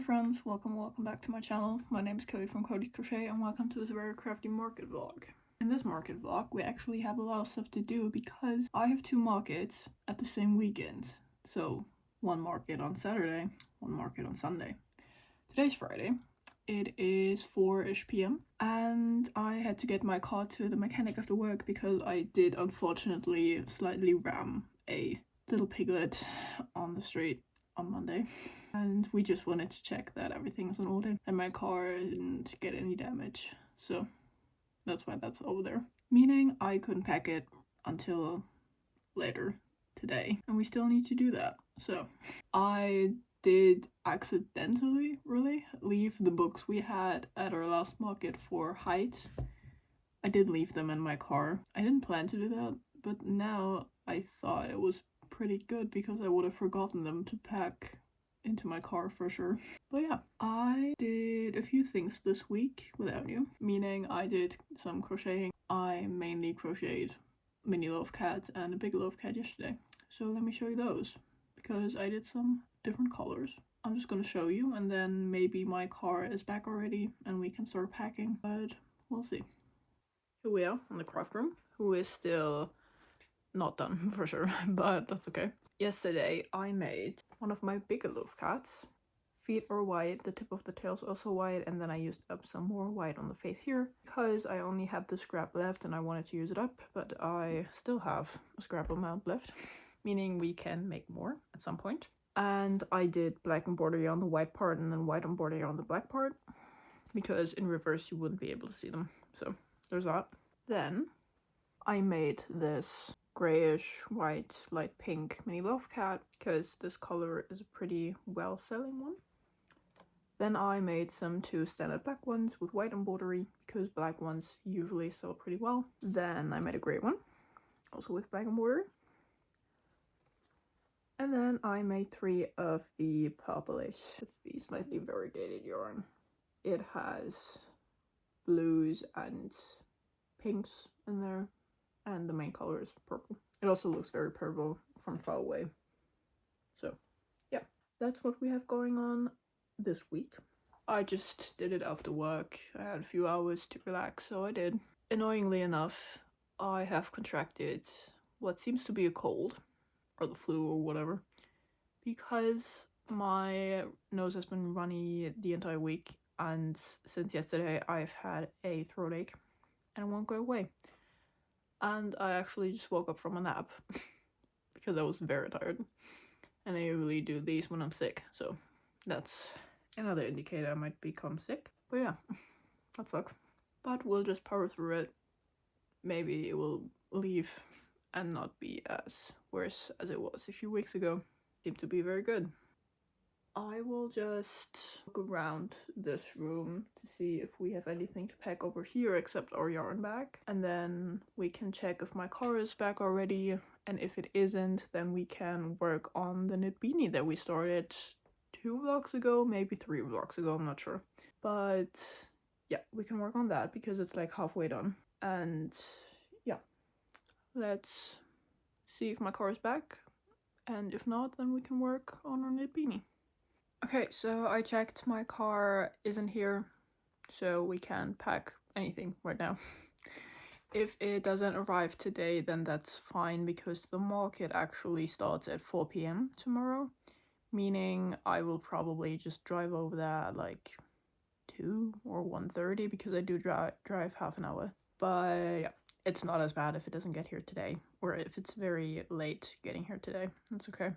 friends, welcome back to my channel. My name is Cody from Cody's Crochet and welcome to this very crafty market vlog. In this market vlog we actually have a lot of stuff to do because I have two markets at the same weekend. So one market on Saturday, one market on Sunday. Today's Friday. It is 4-ish p.m. and I had to get my car to the mechanic after work because I did unfortunately slightly ram a little piglet on the street on Monday. And we just wanted to check that everything's in order and my car didn't get any damage. So that's why that's over there. Meaning I couldn't pack it until later today. And we still need to do that. So I did accidentally really leave the books we had at our last market for height. I did leave them in my car. I didn't plan to do that, but now I thought it was pretty good because I would have forgotten them to pack into my car for sure. But yeah, I did a few things this week without you, meaning I did some crocheting. I mainly crocheted mini loaf cats and a big loaf cat yesterday. So let me show you those because I did some different colors. I'm just gonna show you and then maybe my car is back already and we can start packing, but we'll see. Here we are in the craft room, who is still not done for sure, but that's okay. Yesterday I made one of my bigger loaf cats. Feet are white, the tip of the tail is also white, and then I used up some more white on the face here because I only had the scrap left and I wanted to use it up, but I still have a scrap amount left, meaning we can make more at some point. And I did black embroidery on the white part and then white embroidery on the black part because in reverse you wouldn't be able to see them. So there's that. Then I made this grayish white light pink mini loaf cat because this color is a pretty well selling one. Then I made some two standard black ones with white embroidery because black ones usually sell pretty well. Then I made a gray one also with black embroidery. And then I made 3 of the purplish Diffie slightly variegated yarn. It has blues and pinks in there. And the main color is purple. It also looks very purple from far away. So yeah, that's what we have going on this week. I just did it after work. I had a few hours to relax, so I did. Annoyingly enough, I have contracted what seems to be a cold or the flu or whatever because my nose has been runny the entire week and since yesterday I've had a throat ache and it won't go away. And I actually just woke up from a nap because I was very tired. And I usually do these when I'm sick. So that's another indicator I might become sick. But yeah, that sucks. But we'll just power through it. Maybe it will leave and not be as worse as it was a few weeks ago. Seemed to be very good. I will just look around this room to see if we have anything to pack over here except our yarn bag. And then we can check if my car is back already. And if it isn't, then we can work on the knit beanie that we started 2 vlogs ago, maybe 3 vlogs ago, I'm not sure. But yeah, we can work on that because it's like halfway done. And yeah, let's see if my car is back. And if not, then we can work on our knit beanie. Okay, so I checked my car isn't here, so we can pack anything right now. If it doesn't arrive today, then that's fine because the market actually starts at 4 p.m. tomorrow, meaning I will probably just drive over there at like 2 or 1:30 because I do drive half an hour. But yeah, it's not as bad if it doesn't get here today or if it's very late getting here today. That's okay.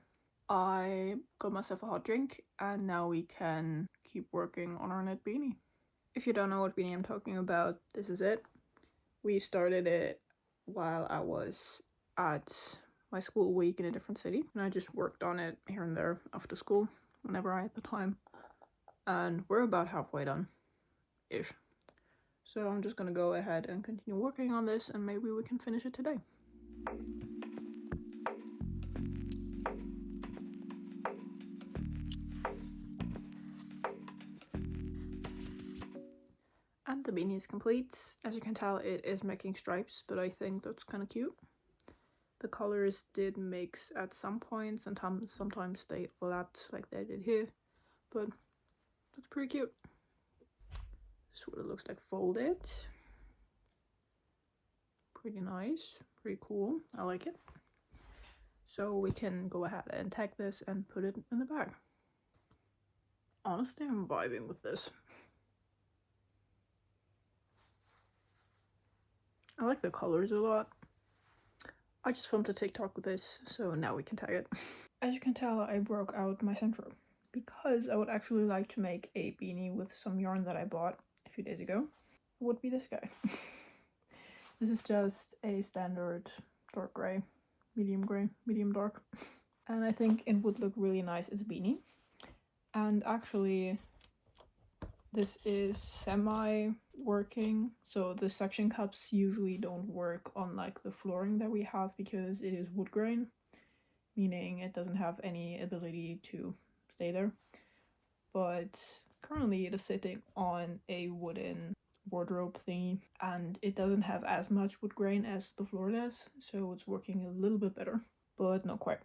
I got myself a hot drink and now we can keep working on our knit beanie. If you don't know what beanie I'm talking about, this is it. We started it while I was at my school week in a different city and I just worked on it here and there after school whenever I had the time. And we're about halfway done-ish. So I'm just gonna go ahead and continue working on this and maybe we can finish it today. And the beanie is complete. As you can tell, it is making stripes, but I think that's kind of cute. The colors did mix at some points and sometimes they overlapped like they did here, but That's pretty cute. This is what it looks like folded. Pretty nice, pretty cool. I like it. So we can go ahead and tag this and put it in the bag. Honestly, I'm vibing with this. I like the colors a lot. I just filmed a TikTok with this, so now we can tag it. As you can tell, I broke out my centro because I would actually like to make a beanie with some yarn that I bought a few days ago. It would be this guy. This is just a standard dark gray, medium dark. And I think it would look really nice as a beanie. And actually, this is semi-working, so the suction cups usually don't work on like the flooring that we have because it is wood grain, meaning it doesn't have any ability to stay there. But currently it is sitting on a wooden wardrobe thingy and it doesn't have as much wood grain as the floor does, so it's working a little bit better, but not quite.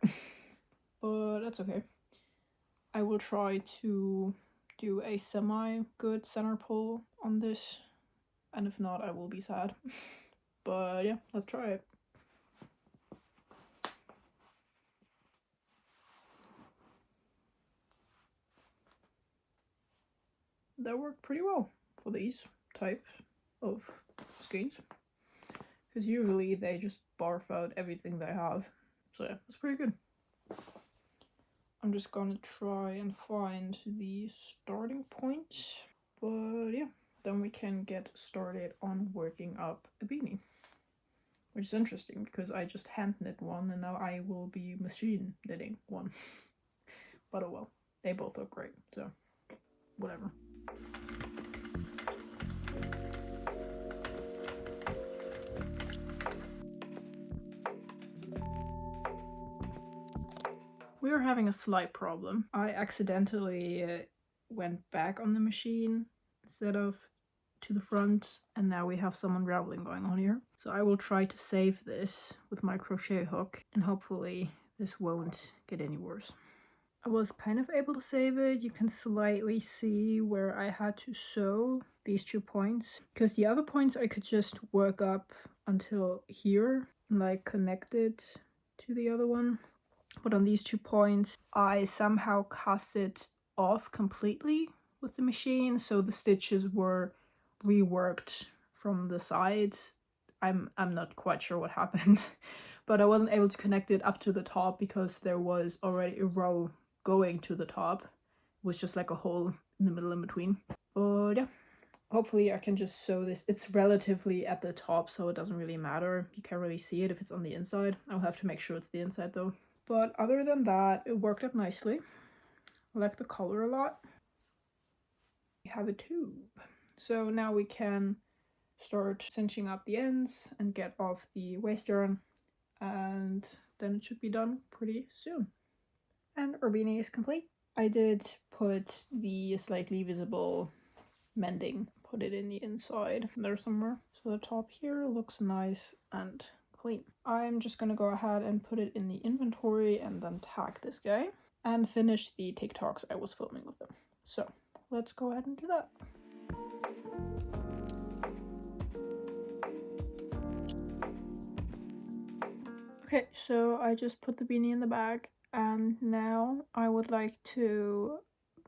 But that's okay. I will try to do a semi-good center pull on this, and if not, I will be sad. But yeah, let's try it. That worked pretty well for these types of skeins, because usually they just barf out everything they have. So yeah, it's pretty good. I'm just gonna try and find the starting point, but yeah, then we can get started on working up a beanie, which is interesting because I just hand knit one and now I will be machine knitting one. But oh well, they both look great, so whatever. We are having a slight problem. I accidentally went back on the machine instead of to the front, and now we have some unraveling going on here. So I will try to save this with my crochet hook, and hopefully this won't get any worse. I was kind of able to save it. You can slightly see where I had to sew these 2 points, because the other points I could just work up until here and like connect it to the other one. But on these 2 points, I somehow cast it off completely with the machine, so the stitches were reworked from the sides. I'm not quite sure what happened, but I wasn't able to connect it up to the top because there was already a row going to the top. It was just like a hole in the middle in between. But yeah, hopefully I can just sew this. It's relatively at the top, so it doesn't really matter. You can't really see it if it's on the inside. I'll have to make sure it's the inside though. But other than that, it worked out nicely. I like the color a lot. We have a tube. So now we can start cinching up the ends and get off the waste yarn. And then it should be done pretty soon. And our beanie is complete. I did put the slightly visible mending, put it in the inside there somewhere. So the top here looks nice and clean. I'm just gonna go ahead and put it in the inventory and then tag this guy and finish the TikToks I was filming with them. So let's go ahead and do that. Okay, so I just put the beanie in the bag and now I would like to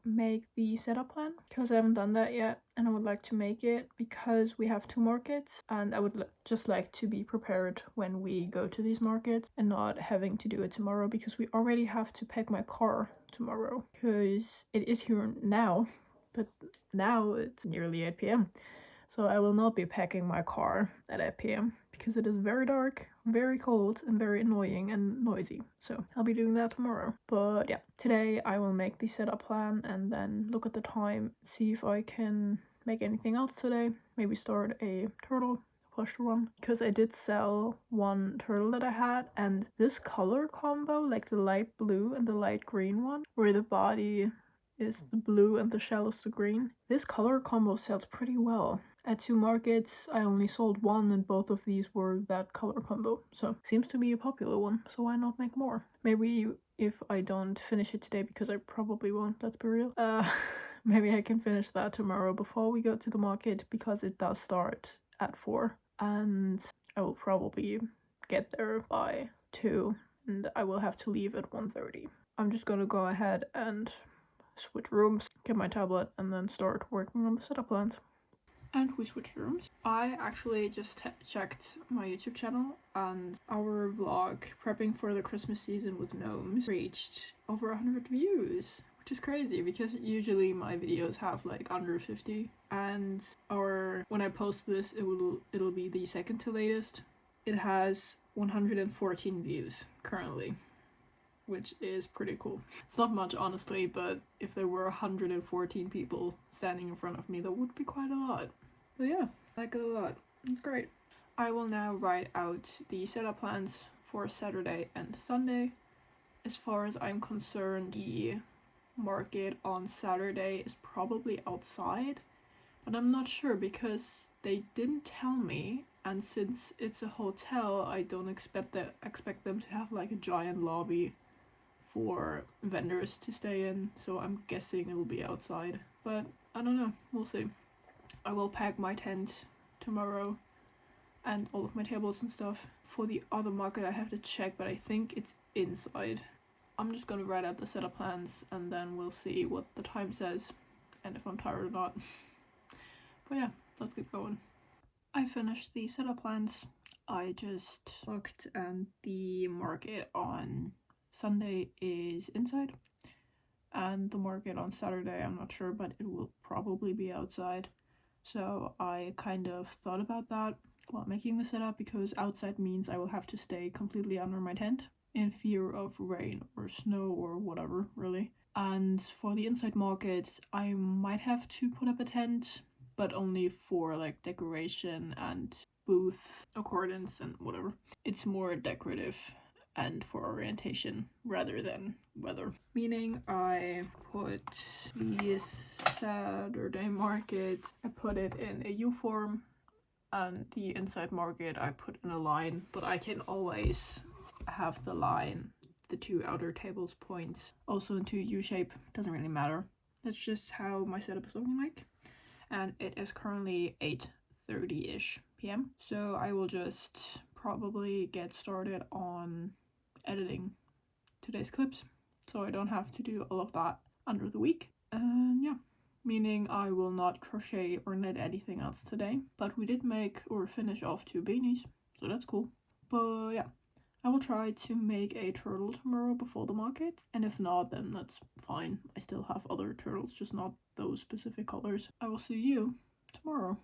make the setup plan because I haven't done that yet, and I would like to make it because we have 2 markets and I would just like to be prepared when we go to these markets and not having to do it tomorrow, because we already have to pack my car tomorrow because it is here now, but now it's nearly 8 p.m. So I will not be packing my car at 8 p.m. because it is very dark, very cold, and very annoying and noisy. So I'll be doing that tomorrow. But yeah, today I will make the setup plan and then look at the time, see if I can make anything else today. Maybe start a turtle plush one, because I did sell one turtle that I had, and this color combo, like the light blue and the light green one, where the body is the blue and the shell is the green, this color combo sells pretty well. At 2 markets, I only sold 1 and both of these were that color combo. So, seems to be a popular one, so why not make more? Maybe if I don't finish it today, because I probably won't, let's be real. Maybe I can finish that tomorrow before we go to the market, because it does start at 4, and I will probably get there by 2, and I will have to leave at 1:30. I'm just gonna go ahead and switch rooms, get my tablet, and then start working on the setup plans. And we switched rooms. I actually just checked my YouTube channel, and our vlog prepping for the Christmas season with gnomes reached over 100 views, which is crazy because usually my videos have like under 50, and when I post this it'll be the second to latest. It has 114 views currently, which is pretty cool. It's not much, honestly, but if there were 114 people standing in front of me, that would be quite a lot. But yeah, I like it a lot. It's great. I will now write out the setup plans for Saturday and Sunday. As far as I'm concerned, the market on Saturday is probably outside, but I'm not sure because they didn't tell me, and since it's a hotel, I don't expect them to have like a giant lobby for vendors to stay in, so I'm guessing it'll be outside, but I don't know, we'll see. I will pack my tent tomorrow and all of my tables and stuff. For the other market I have to check, but I think it's inside. I'm just gonna write out the setup plans and then we'll see what the time says and if I'm tired or not. But yeah, let's get going. I finished the setup plans. I just looked, and the market on Sunday is inside, and the market on Saturday I'm not sure, but it will probably be outside. So I kind of thought about that while making the setup, because outside means I will have to stay completely under my tent in fear of rain or snow or whatever, really. And for the inside market, I might have to put up a tent, but only for like decoration and booth accordance and whatever. It's more decorative and for orientation rather than weather. Meaning I put the Saturday market, I put it in a U form, and the inside market I put in a line, but I can always have the line, the two outer tables points also into U shape. Doesn't really matter. That's just how my setup is looking like. And it is currently 8:30-ish p.m. So I will just probably get started on editing today's clips, so I don't have to do all of that under the week. And yeah, meaning I will not crochet or knit anything else today, but we did make or finish off 2 beanies, so that's cool. But yeah, I will try to make a turtle tomorrow before the market, and if not, then that's fine. I still have other turtles, just not those specific colors. I will see you tomorrow.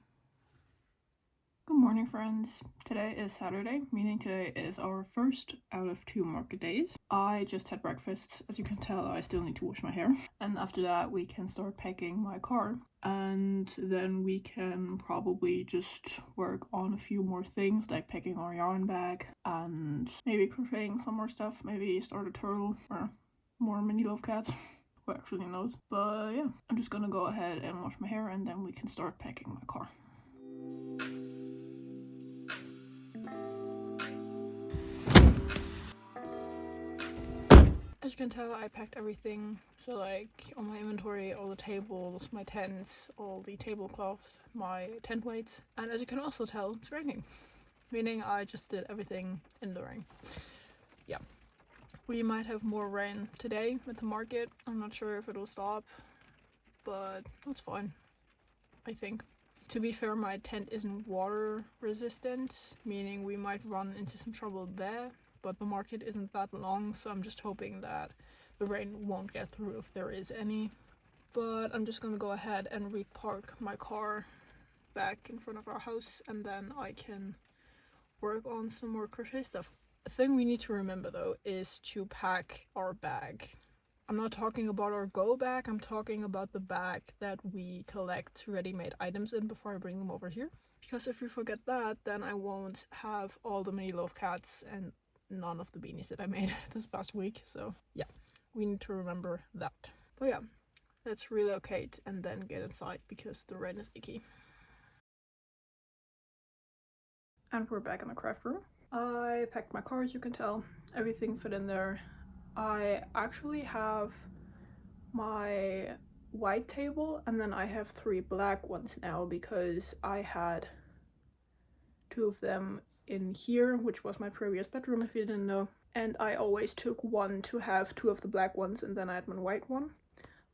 Good morning, friends. Today is Saturday, meaning today is our first out of 2 market days. I just had breakfast. As you can tell, I still need to wash my hair. And after that, we can start packing my car. And then we can probably just work on a few more things, like packing our yarn bag and maybe crocheting some more stuff. Maybe start a turtle or more mini love cats. Who actually knows? But yeah, I'm just gonna go ahead and wash my hair and then we can start packing my car. As you can tell, I packed everything, so like on my inventory, all the tables, my tents, all the tablecloths, my tent weights, and as you can also tell, it's raining, meaning I just did everything in the rain. Yeah, we might have more rain today at the market. I'm not sure if it will stop, but that's fine, I think. To be fair, my tent isn't water resistant, meaning we might run into some trouble there, but the market isn't that long, so I'm just hoping that the rain won't get through if there is any. But I'm just gonna go ahead and repark my car back in front of our house, and then I can work on some more crochet stuff. A thing we need to remember though is to pack our bag. I'm not talking about our go bag, I'm talking about the bag that we collect ready-made items in before I bring them over here. Because if we forget that, then I won't have all the mini loaf cats and none of the beanies that I made this past week. So yeah, we need to remember that. But yeah, let's relocate and then get inside because the rain is icky. And we're back in the craft room. I packed my car, as you can tell. Everything fit in there. I actually have my white table, and then I have 3 black ones now because I had 2 of them in here, which was my previous bedroom if you didn't know, and I always took one to have 2 of the black ones and then I had my white one.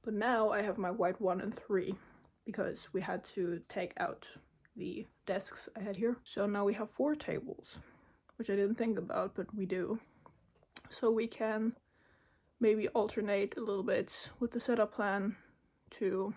But now I have my white one and 3 because we had to take out the desks I had here. So now we have 4 tables, which I didn't think about, but we do. So we can maybe alternate a little bit with the setup plan to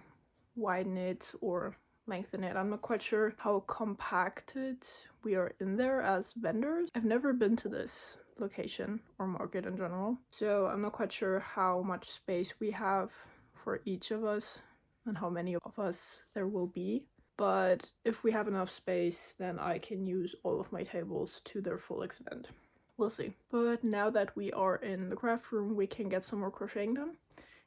widen it or lengthen it. I'm not quite sure how compacted we are in there as vendors. I've never been to this location or market in general, so I'm not quite sure how much space we have for each of us and how many of us there will be. But if we have enough space, then I can use all of my tables to their full extent. We'll see. But now that we are in the craft room, we can get some more crocheting done.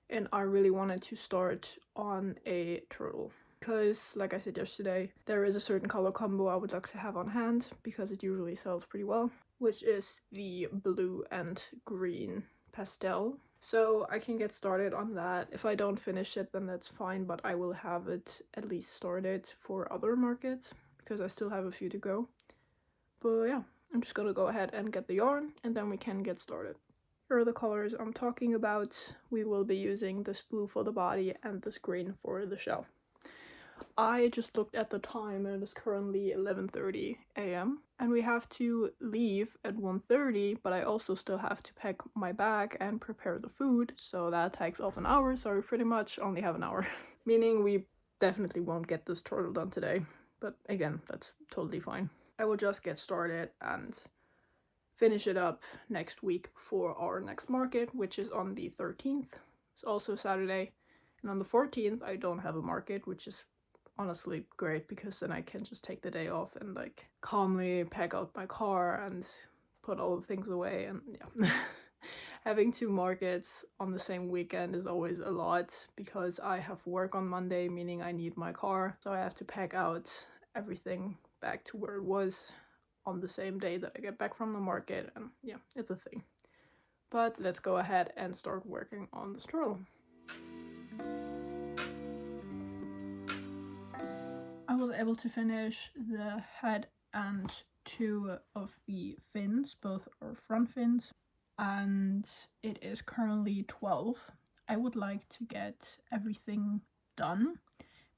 And I really wanted to start on a turtle. Because, like I said yesterday, there is a certain color combo I would like to have on hand because it usually sells pretty well, which is the blue and green pastel. So I can get started on that. If I don't finish it, then that's fine, but I will have it at least started for other markets because I still have a few to go. But yeah, I'm just gonna go ahead and get the yarn and then we can get started. Here are the colors I'm talking about. We will be using this blue for the body and this green for the shell. I just looked at the time and it is currently 11:30 a.m. and we have to leave at 1:30, but I also still have to pack my bag and prepare the food, so that takes off an hour, so we pretty much only have an hour. Meaning we definitely won't get this turtle done today, but again, that's totally fine. I will just get started and finish it up next week for our next market, which is on the 13th. It's also Saturday, and on the 14th I don't have a market, which is honestly great because then I can just take the day off and like calmly pack out my car and put all the things away. And yeah, having 2 markets on the same weekend is always a lot because I have work on Monday, meaning I need my car, so I have to pack out everything back to where it was on the same day that I get back from the market, and yeah, it's a thing. But let's go ahead and start working on this turtle. I was able to finish the head and 2 of the fins, both are front fins, and it is currently 12. I would like to get everything done,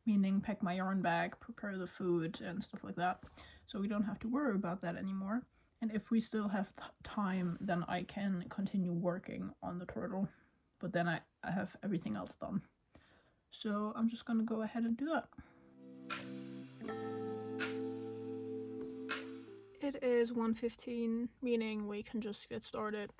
meaning pack my yarn bag, prepare the food and stuff like that, so we don't have to worry about that anymore. And if we still have time, then I can continue working on the turtle, but then I have everything else done. So I'm just gonna go ahead and do that. It is 1:15, meaning we can just get started.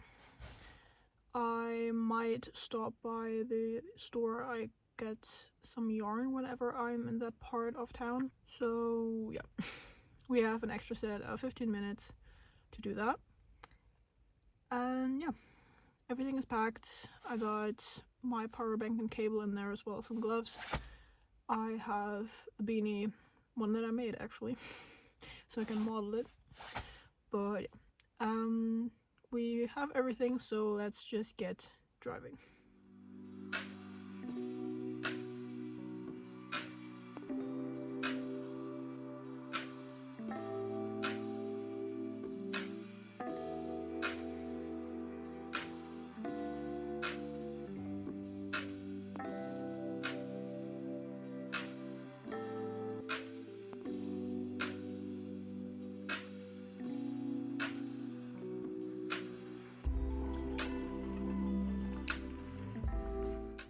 I might stop by the store I get some yarn whenever I'm in that part of town. So yeah, we have an extra set of 15 minutes to do that. And yeah, everything is packed. I got my power bank and cable in there as well as some gloves. I have a beanie, one that I made actually, so I can model it. But yeah, we have everything, so let's just get driving.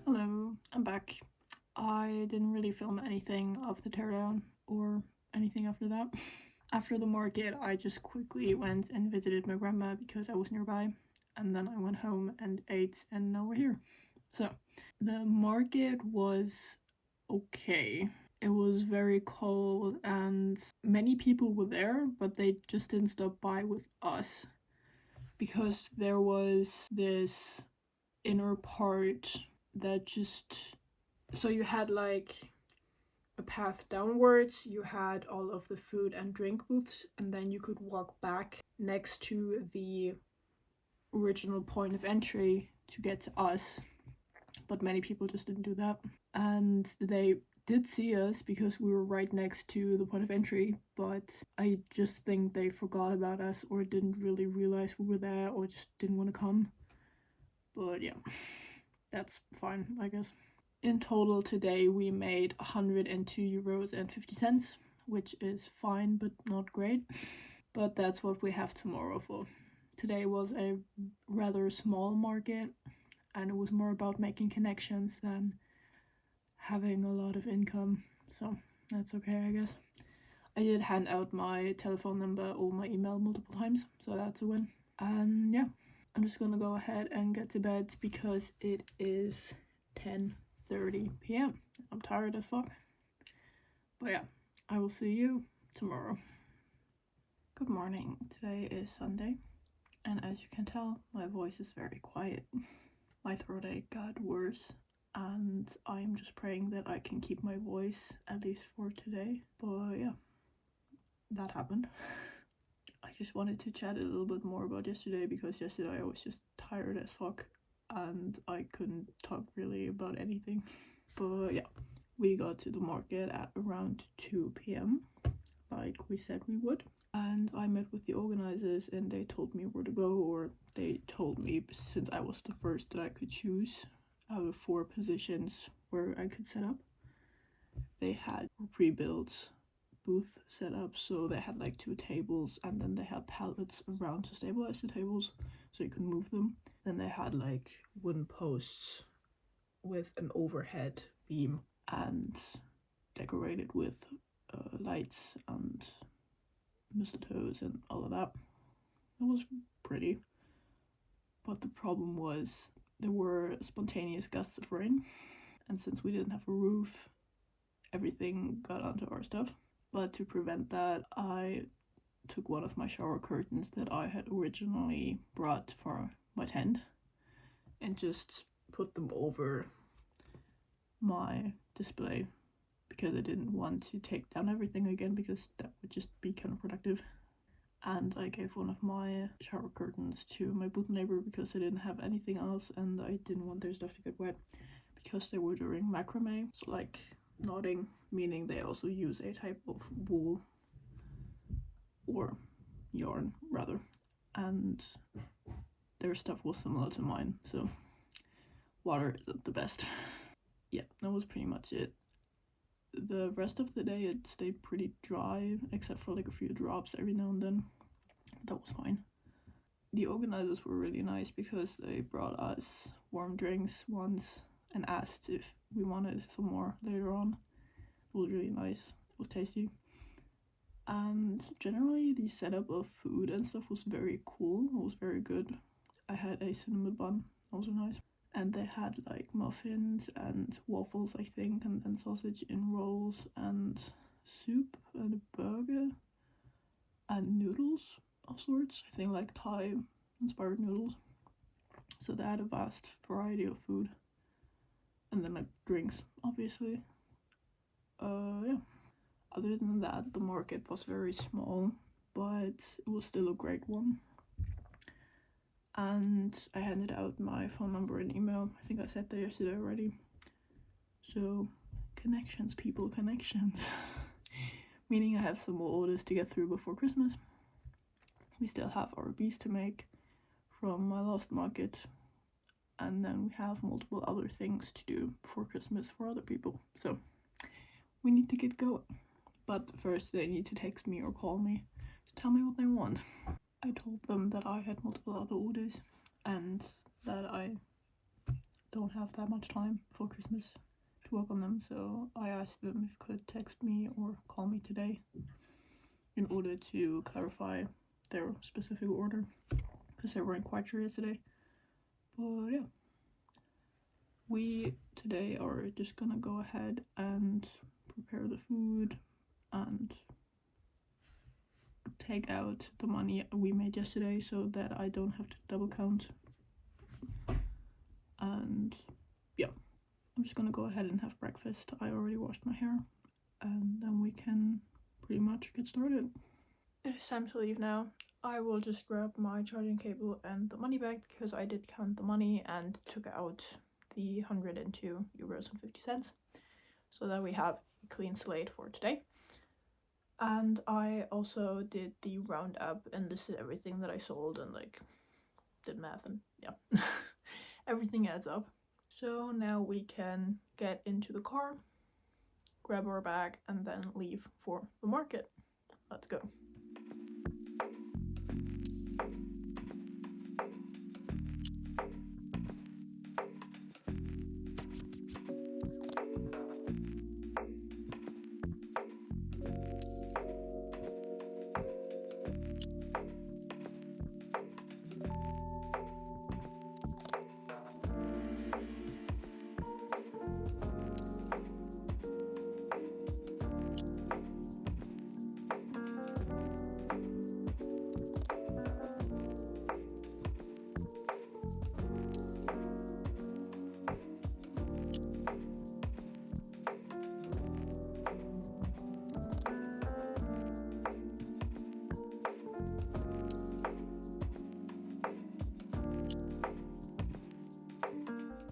Hello, I'm back. I didn't really film anything of the teardown or anything after that. After the market, I just quickly went and visited my grandma because I was nearby, and then I went home and ate, and now we're here. So, the market was okay. It was very cold and many people were there, but they just didn't stop by with us because there was this inner part that just, so you had like a path downwards, you had all of the food and drink booths, and then you could walk back next to the original point of entry to get to us. but many people just didn't do that. And they did see us because we were right next to the point of entry, but I just think they forgot about us or didn't really realize we were there or just didn't want to come. But yeah, that's fine, I guess. In total today we made 102 euros and 50 cents, which is fine but not great. But that's what we have tomorrow for. Today was a rather small market, and it was more about making connections than having a lot of income, so that's okay, I guess. I did hand out my telephone number or my email multiple times, so that's a win. And yeah, I'm just gonna go ahead and get to bed because it is 10:30 p.m. I'm tired as fuck. But yeah, I will see you tomorrow. Good morning. Today is Sunday, and as you can tell, my voice is very quiet. My throat ache got worse, and I'm just praying that I can keep my voice at least for today. But yeah, that happened. I just wanted to chat a little bit more about yesterday because yesterday I was just tired as fuck and I couldn't talk really about anything. But yeah, we got to the market at around 2 p.m. like we said we would. And I met with the organizers and they told me where to go, or they told me, since I was the first that I could choose out of 4 positions where I could set up. They had pre-built booth set up, so they had like 2 tables and then they had pallets around to stabilize the tables so you could move them. Then they had like wooden posts with an overhead beam and decorated with lights and mistletoes and all of that. It was pretty, but the problem was there were spontaneous gusts of rain, and since we didn't have a roof, everything got onto our stuff. But to prevent that, I took one of my shower curtains that I had originally brought for my tent and just put them over my display because I didn't want to take down everything again because that would just be counterproductive. And I gave one of my shower curtains to my booth neighbor because they didn't have anything else and I didn't want their stuff to get wet because they were doing macrame, so like knotting, meaning they also use a type of wool or yarn rather, and their stuff was similar to mine, so water isn't the best. Yeah, that was pretty much it. The rest of the day it stayed pretty dry except for like a few drops every now and then. That was fine. The organizers were really nice because they brought us warm drinks once and asked if we wanted some more later on. It was really nice. It was tasty. And generally the setup of food and stuff was very cool. It was very good. I had a cinnamon bun, also nice. And they had like muffins and waffles, I think, and then sausage in rolls and soup and a burger and noodles of sorts. I think like Thai inspired noodles. So they had a vast variety of food. And then like drinks, obviously. Yeah. Other than that, the market was very small, but it was still a great one. And I handed out my phone number and email. I think I said that yesterday already. So connections, people, connections. Meaning I have some more orders to get through before Christmas. We still have our bees to make from my last market, and then we have multiple other things to do before Christmas for other people, so we need to get going. But first they need to text me or call me to tell me what they want. I told them that I had multiple other orders and that I don't have that much time before Christmas to work on them, so I asked them if they could text me or call me today in order to clarify their specific order because they weren't quite sure yesterday. But yeah, we today are just gonna go ahead and prepare the food and take out the money we made yesterday so that I don't have to double count. And yeah, I'm just gonna go ahead and have breakfast. I already washed my hair and then we can pretty much get started. It's time to leave now. I will just grab my charging cable and the money bag because I did count the money and took out the 102.50 so that we have a clean slate for today. And I also did the roundup and listed everything that I sold and like did math, and yeah, everything adds up. So now we can get into the car, grab our bag, and then leave for the market. Let's go.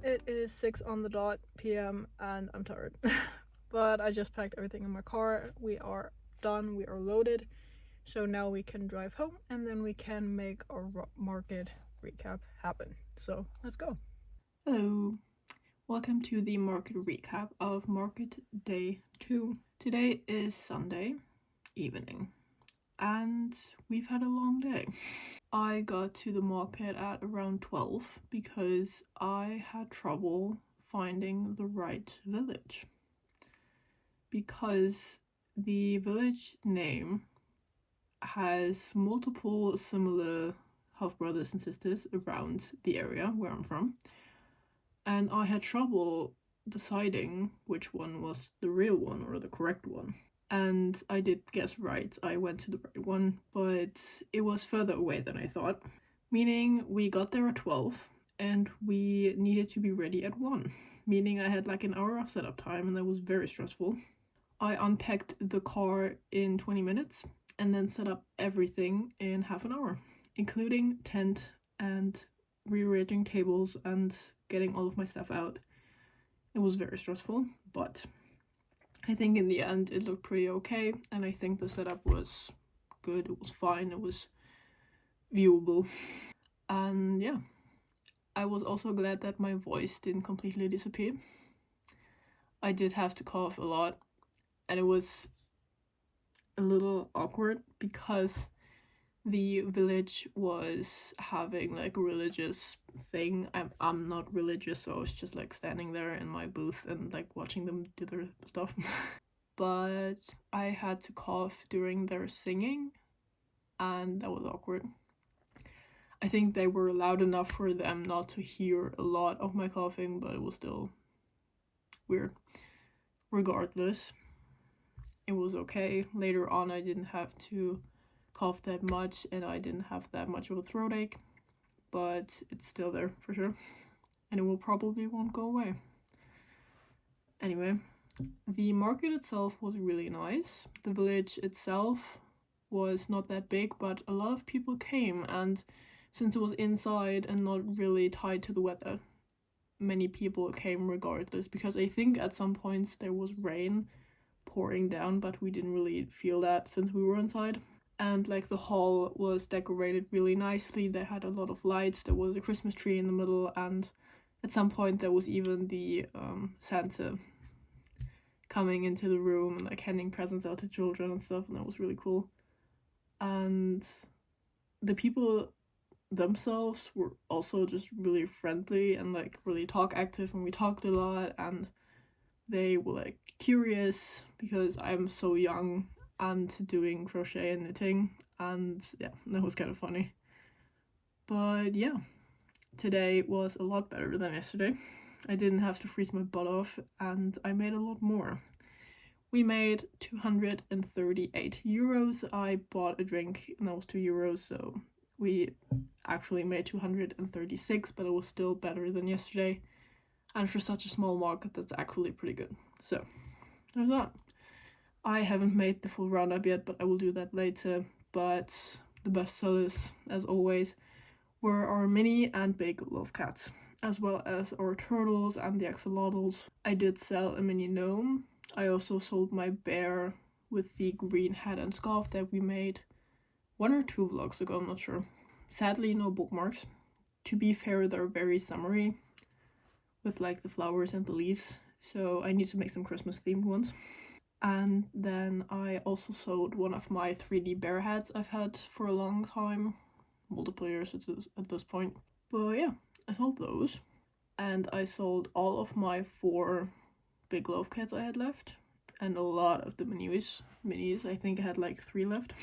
It is 6 on the dot p.m. and I'm tired. But I just packed everything in my car. We are done, we are loaded. So now we can drive home and then we can make our market recap happen. So let's go. Hello. Welcome to the market recap of market day 2. Today is Sunday evening and we've had a long day. I got to the market at around 12 because I had trouble finding the right village. Because the village name has multiple similar half brothers and sisters around the area where I'm from, and I had trouble deciding which one was the real one or the correct one. And I did guess right, I went to the right one, but it was further away than I thought. Meaning we got there at 12 and we needed to be ready at 1. Meaning I had like an hour of setup time and that was very stressful. I unpacked the car in 20 minutes and then set up everything in half an hour, including tent and rearranging tables and getting all of my stuff out. It was very stressful, but I think in the end it looked pretty okay, and I think the setup was good, it was fine, it was viewable. And yeah, I was also glad that my voice didn't completely disappear. I did have to cough a lot, and it was a little awkward because the village was having like a religious thing. I'm not religious, so I was just like standing there in my booth and like watching them do their stuff. But I had to cough during their singing and that was awkward. I think they were loud enough for them not to hear a lot of my coughing, but it was still weird. Regardless, it was okay. Later on I didn't have to cough that much and I didn't have that much of a throat ache, but it's still there for sure and it will probably won't go away. Anyway, the market itself was really nice. The village itself was not that big, but a lot of people came, and since it was inside and not really tied to the weather, many people came regardless, because I think at some points there was rain pouring down, but we didn't really feel that since we were inside. And like the hall was decorated really nicely. They had a lot of lights, there was a Christmas tree in the middle, and at some point there was even the Santa coming into the room and like handing presents out to children and stuff, and that was really cool. And the people themselves were also just really friendly and like really talk active, and we talked a lot, and they were like curious because I'm so young and doing crochet and knitting, and yeah, that was kind of funny. But yeah, today was a lot better than yesterday. I didn't have to freeze my butt off and I made a lot more. We made 238 euros. I bought a drink and that was 2 euros, so we actually made 236, but it was still better than yesterday. And for such a small market, that's actually pretty good. So there's that. I haven't made the full roundup yet, but I will do that later. But the best sellers, as always, were our mini and big loaf cats. as well as our turtles and the axolotls. I did sell a mini gnome. I also sold my bear with the green hat and scarf that we made 1 or 2 vlogs ago, I'm not sure. Sadly, no bookmarks. To be fair, they're very summery with like the flowers and the leaves, so I need to make some Christmas themed ones. And then I also sold one of my 3D bear hats I've had for a long time, multiple years at this point. But yeah, I sold those. And I sold all of my 4 big loaf kits I had left, and a lot of the minis. I think I had like 3 left.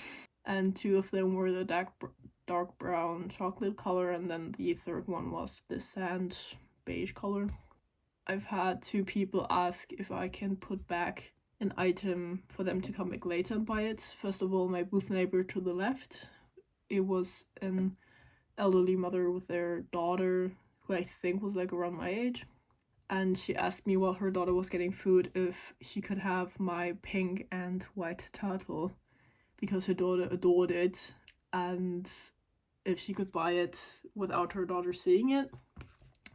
And 2 of them were the dark brown chocolate color, and then the third one was the sand beige color. I've had 2 people ask if I can put back an item for them to come back later and buy it. First of all, my booth neighbor to the left. It was an elderly mother with their daughter, who I think was like around my age. And she asked me while her daughter was getting food if she could have my pink and white turtle, because her daughter adored it, and if she could buy it without her daughter seeing it,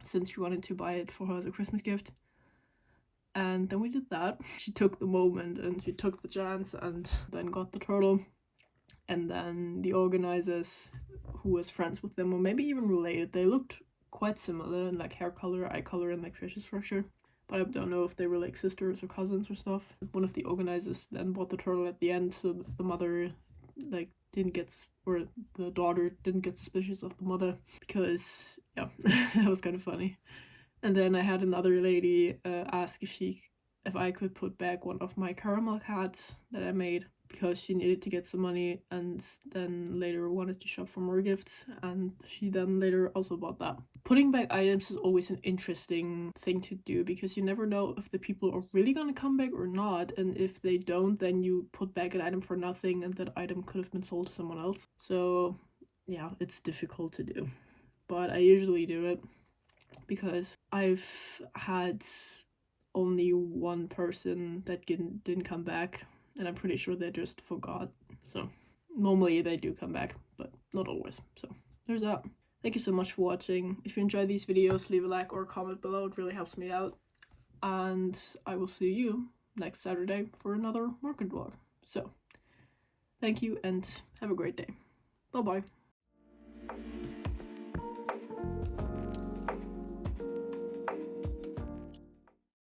since she wanted to buy it for her as a Christmas gift. And then we did that. She took the moment and she took the chance and then got the turtle. And then the organizers, who was friends with them or maybe even related, they looked quite similar in like hair color, eye color, and like facial structure. But I don't know if they were like sisters or cousins or stuff. One of the organizers then bought the turtle at the end, so the mother like didn't get, or the daughter didn't get suspicious of the mother, because yeah, that was kind of funny. And then I had another lady ask if I could put back one of my caramel hats that I made, because she needed to get some money and then later wanted to shop for more gifts, and she then later also bought that. Putting back items is always an interesting thing to do, because you never know if the people are really gonna come back or not, and if they don't, then you put back an item for nothing and that item could have been sold to someone else. So yeah, it's difficult to do, but I usually do it because I've had only 1 person that didn't come back, and I'm pretty sure they just forgot. So normally they do come back, but not always. So there's that. Thank you so much for watching. If you enjoy these videos, leave a like or a comment below. It really helps me out. And I will see you next Saturday for another market vlog. So thank you and have a great day. Bye bye.